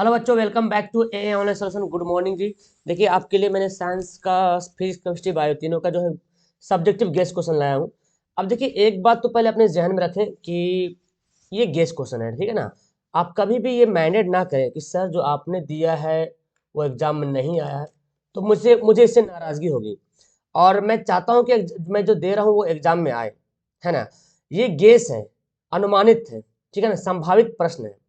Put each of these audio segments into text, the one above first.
Hello बच्चों, welcome back to a online solution. Good morning जी। देखिए, आपके लिए मैंने साइंस का फिजिक्स केमिस्ट्री बायो तीनों का जो है सब्जेक्टिव गेस क्वेश्चन लाया हूँ। अब देखिए, एक बात तो पहले अपने जहन में रखें कि ये गेस क्वेश्चन है, ठीक है ना। आप कभी भी ये मैंडेट ना करें कि सर जो आपने दिया है वो एग्जाम में नहीं आया है, तो मुझे मुझे इससे नाराजगी होगी। और मैं चाहता हूँ कि मैं जो दे रहा हूँ वो एग्जाम में आए, है ना। ये गेस है, अनुमानित है, ठीक है ना, संभावित प्रश्न है।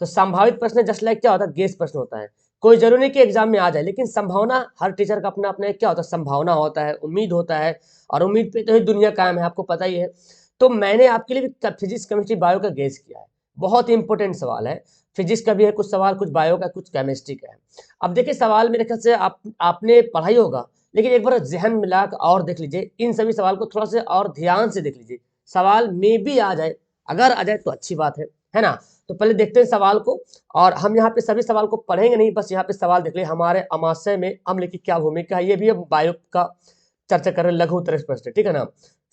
तो संभावित प्रश्न जस्ट लाइक क्या होता है, गेस प्रश्न होता है। कोई जरूरी नहीं कि एग्जाम में आ जाए, लेकिन संभावना, हर टीचर का अपना अपना एक क्या होता है, संभावना होता है, उम्मीद होता है। और उम्मीद पे तो ही दुनिया कायम है, आपको पता ही है। तो मैंने आपके लिए भी फिजिक्स केमिस्ट्री बायो का गेस किया है। बहुत इंपॉर्टेंट सवाल है। फिजिक्स का भी है कुछ सवाल, कुछ बायो का, कुछ केमिस्ट्री का है। अब देखिए, सवाल मेरे ख्याल से आपने पढ़ा ही होगा, लेकिन एक बार जहन मिला कर और देख लीजिए, इन सभी सवाल को थोड़ा सा और ध्यान से देख लीजिए। सवाल में भी आ जाए, अगर आ जाए तो अच्छी बात है ना। तो पहले देखते हैं सवाल को। और हम यहाँ पे सभी सवाल को पढ़ेंगे नहीं, बस यहाँ पे सवाल देख ले, हमारे अमाशय में अम्ल की क्या भूमिका है, ये भी हम बायो का चर्चा कर रहे हैं, लघु उत्तरीय प्रश्न, ठीक है ना।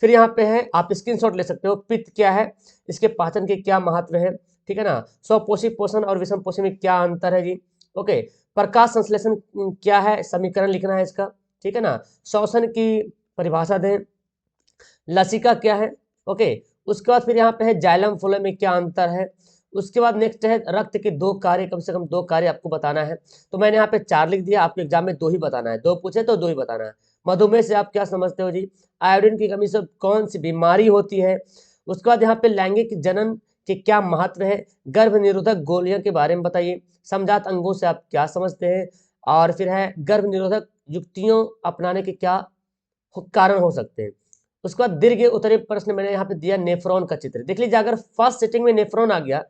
फिर यहाँ पे है, आप स्क्रीनशॉट ले सकते हो, पित्त क्या है, इसके पाचन के क्या महत्व है, ठीक है ना। स्वपोषी पोषण और विषम पोषी में क्या अंतर है जी। ओके। प्रकाश संश्लेषण क्या है, समीकरण लिखना है इसका, ठीक है ना। श्वसन की परिभाषा दें। लसिका क्या है। ओके। उसके बाद फिर यहाँ पे है जाइलम फ्लोएम में क्या अंतर है। उसके बाद नेक्स्ट है रक्त के दो कार्य, कम से कम दो कार्य आपको बताना है। तो मैंने यहाँ पे 4 लिख दिया, आपके एग्जाम में 2 ही बताना है, 2 पूछे तो 2 ही बताना है। मधुमेह से आप क्या समझते हो जी। आयोडीन की कमी से कौन सी बीमारी होती है। उसके बाद यहाँ पे लैंगिक जनन के क्या महत्व है। गर्भ निरोधक गोलियों के बारे में बताइए। समजात अंगों से आप क्या समझते हैं। और फिर है गर्भ निरोधक युक्तियों अपनाने के क्या कारण हो सकते हैं। उसके बाद दीर्घ उत्तरीय प्रश्न मैंने यहाँ पे दिया, नेफ्रॉन का चित्र देख लीजिए। अगर फर्स्ट सेटिंग में नेफ्रॉन आ गया,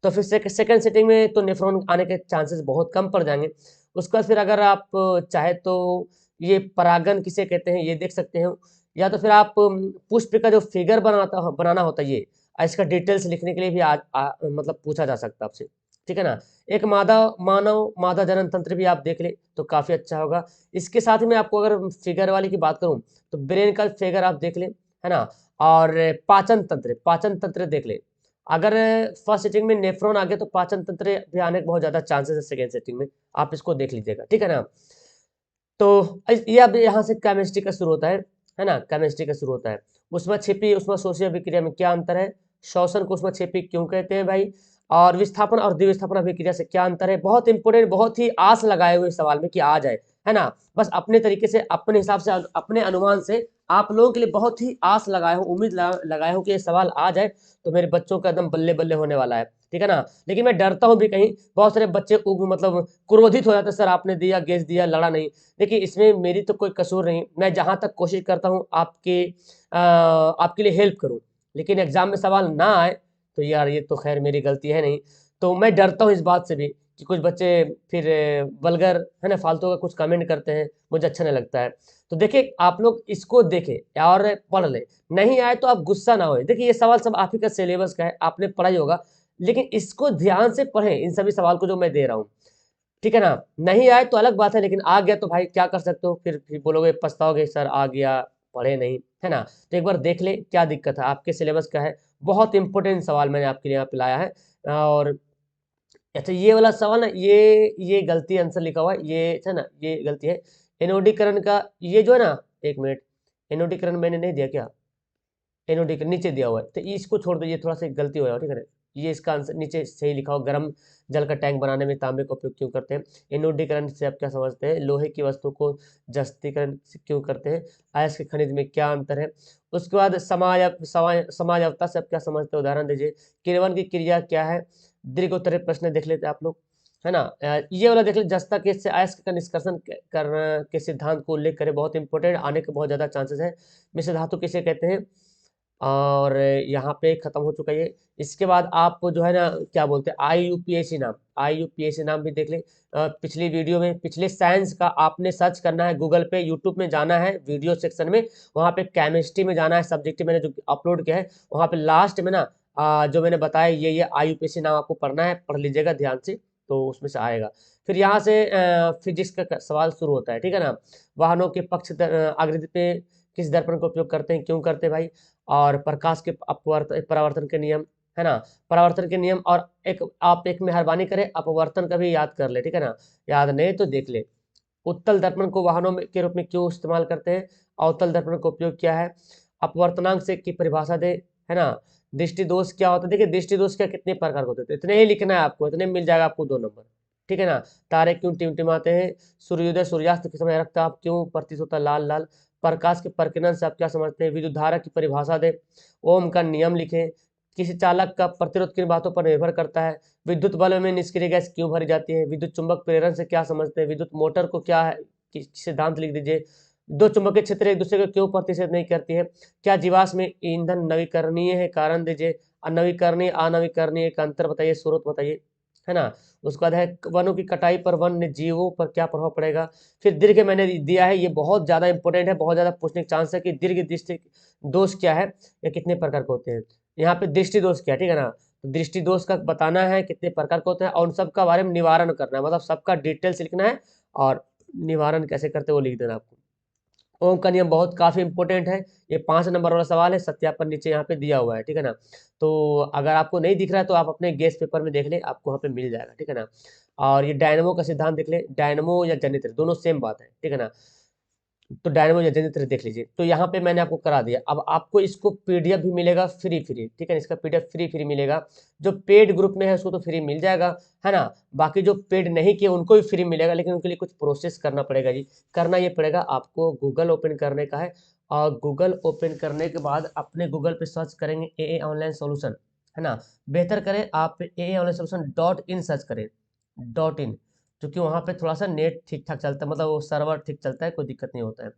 तो फिर सेकंड सेटिंग में तो नेफ्रॉन आने के चांसेस बहुत कम पड़ जाएंगे। उसके बाद फिर अगर आप चाहे तो ये परागन किसे कहते हैं ये देख सकते हैं। या तो फिर आप पुष्प का जो फिगर बनाना होता है ये, इसका डिटेल्स लिखने के लिए भी मतलब पूछा जा सकता है आपसे, ठीक है ना। एक मादा जनन तंत्र भी आप देख ले तो काफी अच्छा होगा। इसके साथ ही मैं आपको अगर फिगर वाली की बात करूं, तो ब्रेन का फिगर आप देख लें, है ना। और पाचन तंत्र देख ले। अगर फर्स्ट सेटिंग में नेफ्रॉन आ गया, तो पाचन तंत्र भी आने के बहुत ज्यादा चांसेस है सेकेंड सेटिंग में। आप इसको देख लीजिएगा, ठीक है ना। तो ये अब यहाँ से केमिस्ट्री का शुरू होता है ना, केमिस्ट्री का शुरू होता है। उसमें छिपी उसमें शोषी अभिक्रिया में क्या अंतर है। श्वसन को उसमें छिपी क्यों कहते हैं भाई। और विस्थापन और द्विविस्थापन अभिक्रिया से क्या अंतर है। बहुत इंपॉर्टेंट, बहुत ही आस लगाए हुए सवाल में कि आ जाए, है ना। बस अपने तरीके से, अपने हिसाब से, अपने अनुमान से आप लोगों के लिए बहुत ही आस लगाए हूँ, उम्मीद लगाए हूँ कि ये सवाल आ जाए, तो मेरे बच्चों का एकदम बल्ले बल्ले होने वाला है, ठीक है ना। लेकिन मैं डरता हूँ भी, कहीं बहुत सारे बच्चे मतलब क्रोधित हो जाते, सर आपने दिया, गेस दिया, लड़ा नहीं। देखिए, इसमें मेरी तो कोई कसूर नहीं, मैं जहां तक कोशिश करता हूं आपके लिए हेल्प करूं। लेकिन एग्जाम में सवाल ना आए तो यार ये तो खैर मेरी गलती है नहीं। तो मैं डरता हूं इस बात से भी कि कुछ बच्चे फिर वल्गर, है ना, फालतू का कुछ कमेंट करते हैं, मुझे अच्छा नहीं लगता है। तो देखिए, आप लोग इसको देखें और पढ़ ले। नहीं आए तो आप गुस्सा ना हो। देखिए, ये सवाल सब आप ही का सिलेबस का है, आपने पढ़ा ही होगा, लेकिन इसको ध्यान से पढ़ें, इन सभी सवाल को जो मैं दे रहा हूँ, ठीक है ना। नहीं आए तो अलग बात है, लेकिन आ गया तो भाई क्या कर सकते हो, फिर बोलोगे, पछताओगे, सर आ गया, पढ़े नहीं, है ना। तो एक बार देख ले क्या दिक्कत है, आपके सिलेबस का है। बहुत इंपॉर्टेंट सवाल मैंने आपके लिए यहाँ पे लाया है। और अच्छा, ये वाला सवाल ना, ये गलती आंसर लिखा हुआ है, ये है ना, ये गलती है। एनोडीकरण का ये जो है ना, एक मिनट, एनोडीकरण मैंने नहीं दिया क्या। एनओडी के नीचे दिया हुआ है, तो इसको छोड़ दो, ये थोड़ा सा गलती हो जाएगा, ठीक है ना। ये इसका आंसर नीचे सही लिखा हो, गर्म जल का टैंक बनाने में तांबे का उपयोग क्यों करते हैं। एनोडीकरण से आप क्या समझते हैं। लोहे की वस्तु को जस्तीकरण से क्यों करते हैं। अयस्क के खनिज में क्या अंतर है। उसके बाद समाजवता से आप क्या समझते हैं, उदाहरण दीजिए। किण्वन की क्रिया क्या है। दीर्घ उत्तरीय प्रश्न देख लेते हैं आप लोग, है ना। ये वाला देख ले, जस्ता के से अयस्क का निष्कर्षण करने के सिद्धांत को उल्लेख करें, बहुत इंपॉर्टेंट, आने के बहुत ज्यादा चांसेस है। मिश्र धातु किसे कहते हैं। और यहाँ पे खत्म हो चुका है ये। इसके बाद आप जो है ना, क्या बोलते हैं, आई यू पी एस सी नाम भी देख लें। पिछली वीडियो में, पिछले साइंस का आपने सर्च करना है गूगल पे, यूट्यूब में जाना है, वीडियो सेक्शन में, वहाँ पे केमिस्ट्री में जाना है, सब्जेक्ट मैंने जो अपलोड किया है, वहाँ पे लास्ट में ना जो मैंने बताया, ये आई यू पी एस सी नाम आपको पढ़ना है, पढ़ लीजिएगा ध्यान से, तो उसमें से आएगा। फिर यहाँ से फिजिक्स का सवाल शुरू होता है, ठीक है ना। वाहनों के पक्ष आकृति पे किस दर्पण का उपयोग करते हैं, क्यों करते हैं भाई। और प्रकाश के परावर्तन के नियम, है ना, परावर्तन के नियम, और एक मेहरबानी करें अपवर्तन का भी याद कर ले, ठीक है ना, याद नहीं तो देख ले। उत्तल दर्पण को वाहनों में के रूप में क्यों इस्तेमाल करते हैं, अवतल दर्पण का उपयोग क्या है, अपवर्तनांक से की परिभाषा दे, है ना, दृष्टि दोष क्या होता है, देखिए दृष्टि दोष क्या कितने प्रकार के होते हैं, इतने ही लिखना है आपको, इतने में मिल जाएगा आपको 2 नंबर, ठीक है ना। तारे क्यों टिमटिमाते हैं, सूर्योदय सूर्यास्त के समय रक्तचाप क्यों प्रतीत होता है लाल लाल, प्रकाश के प्रकीर्णन से आप क्या समझते हैं, विद्युत धारा की परिभाषा दे, ओम का नियम लिखें, किसी चालक का प्रतिरोध किन बातों पर निर्भर करता है, विद्युत बल्ब में निष्क्रिय गैस क्यों भरी जाती है, विद्युत चुंबक प्रेरण से क्या समझते हैं, विद्युत मोटर को क्या है, सिद्धांत लिख दीजिए, दो चुंबकीय क्षेत्र एक दूसरे को क्यों प्रतिशत नहीं करती है, क्या जीवाश्म में ईंधन नवीकरणीय है, कारण दीजिए, अनवीकरणीय अनवीकरणीय का अंतर बताइए, स्रोत बताइए, है ना। उसके बाद है वनों की कटाई पर वन्य जीवों पर क्या प्रभाव पड़ेगा। फिर दीर्घ मैंने दिया है, ये बहुत ज्यादा इंपॉर्टेंट है, बहुत ज्यादा पूछने का चांस है कि दीर्घ दृष्टि दोष क्या है या कितने प्रकार के होते हैं। यहाँ पे दृष्टि दोष क्या है, ठीक है ना, तो दृष्टि दोष का बताना है कितने प्रकार के होते हैं और उन सबका बारे में निवारण करना है, मतलब सबका डिटेल्स लिखना है और निवारण कैसे करते हैं वो लिख देना आपको। ओम का नियम बहुत काफी इंपॉर्टेंट है, ये 5 नंबर वाला सवाल है, सत्यापन नीचे यहाँ पे दिया हुआ है, ठीक है ना। तो अगर आपको नहीं दिख रहा है तो आप अपने गेस पेपर में देख ले, आपको वहाँ पे मिल जाएगा, ठीक है ना। और ये डायनमो का सिद्धांत देख ले, डायनमो या जनित्र दोनों सेम बात है, ठीक है ना। तो डायनमो या जनित्र देख लीजिए, तो यहाँ पे मैंने आपको करा दिया। अब आपको इसको पीडीएफ भी मिलेगा फ्री, ठीक है, इसका पीडीएफ फ्री मिलेगा। जो पेड ग्रुप में है उसको तो फ्री मिल जाएगा, है ना। बाकी जो पेड नहीं किए उनको भी फ्री मिलेगा, लेकिन उनके लिए कुछ प्रोसेस करना पड़ेगा जी। करना ये पड़ेगा आपको, गूगल ओपन करने का है, और गूगल ओपन करने के बाद अपने गूगल पे सर्च करेंगे ए ऑनलाइन सोल्यूशन, है ना। बेहतर करें आप ए ऑनलाइन सोल्यूशन .in सर्च करें, .in, क्योंकि वहाँ पे थोड़ा सा नेट ठीक ठाक चलता है, मतलब वो सर्वर ठीक चलता है, कोई दिक्कत नहीं होता है।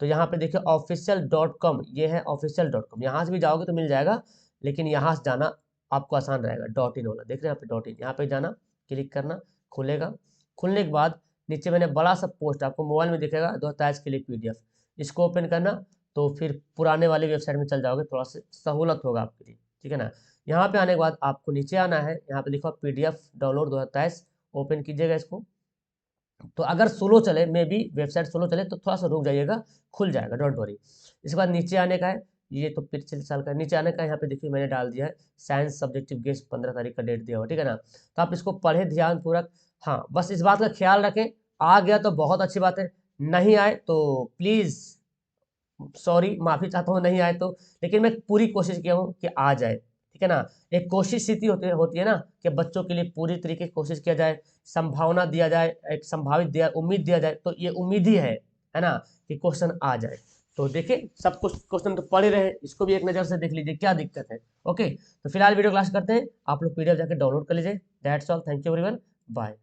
तो यहाँ पे देखिए official.com, ये है official.com, यहाँ से भी जाओगे तो मिल जाएगा, लेकिन यहाँ से जाना आपको आसान रहेगा। .in वाला देख रहे हैं यहाँ पे .in, यहाँ पे जाना, क्लिक करना, खुलेगा। खुलने के बाद नीचे मैंने बड़ा सा पोस्ट आपको मोबाइल में दिखेगा, 2023 के लिए PDF, इसको ओपन करना, तो फिर पुराने वाली वेबसाइट में चल जाओगे, थोड़ा सा सहूलत होगा आपके लिए, ठीक है ना। यहाँ पे आने के बाद आपको नीचे आना है, यहाँ पे लिखा PDF डाउनलोड 2023, ओपन कीजिएगा इसको। तो अगर स्लो चले, मे बी वेबसाइट स्लो चले तो थोड़ा सा रुक जाइएगा, खुल जाएगा, डोंट वरी। इसके बाद नीचे आने का है, ये तो पिछले साल का, नीचे आने का यहाँ पे देखिए मैंने डाल दिया है साइंस सब्जेक्टिव गेस्ट 15 तारीख का डेट दिया हुआ, ठीक है ना। तो आप इसको पढ़े ध्यान पूर्वक, हाँ बस इस बात का ख्याल रखें, आ गया तो बहुत अच्छी बात है, नहीं आए तो प्लीज सॉरी, माफी चाहता हूँ नहीं आए तो, लेकिन मैं पूरी कोशिश किया हूँ कि आ जाए, ठीक है ना। एक कोशिश सी होती है ना, कि बच्चों के लिए पूरी तरीके से कोशिश किया जाए, संभावना दिया जाए, एक संभावित दिया, उम्मीद दिया जाए, तो ये उम्मीद ही है ना, कि क्वेश्चन आ जाए। तो देखिए सब कुछ क्वेश्चन तो पढ़े रहे, इसको भी एक नज़र से देख लीजिए क्या दिक्कत है। ओके, तो फिलहाल वीडियो क्लास करते हैं, आप लोग PDF जाकर डाउनलोड कर लीजिए। That's all, thank you everyone, bye.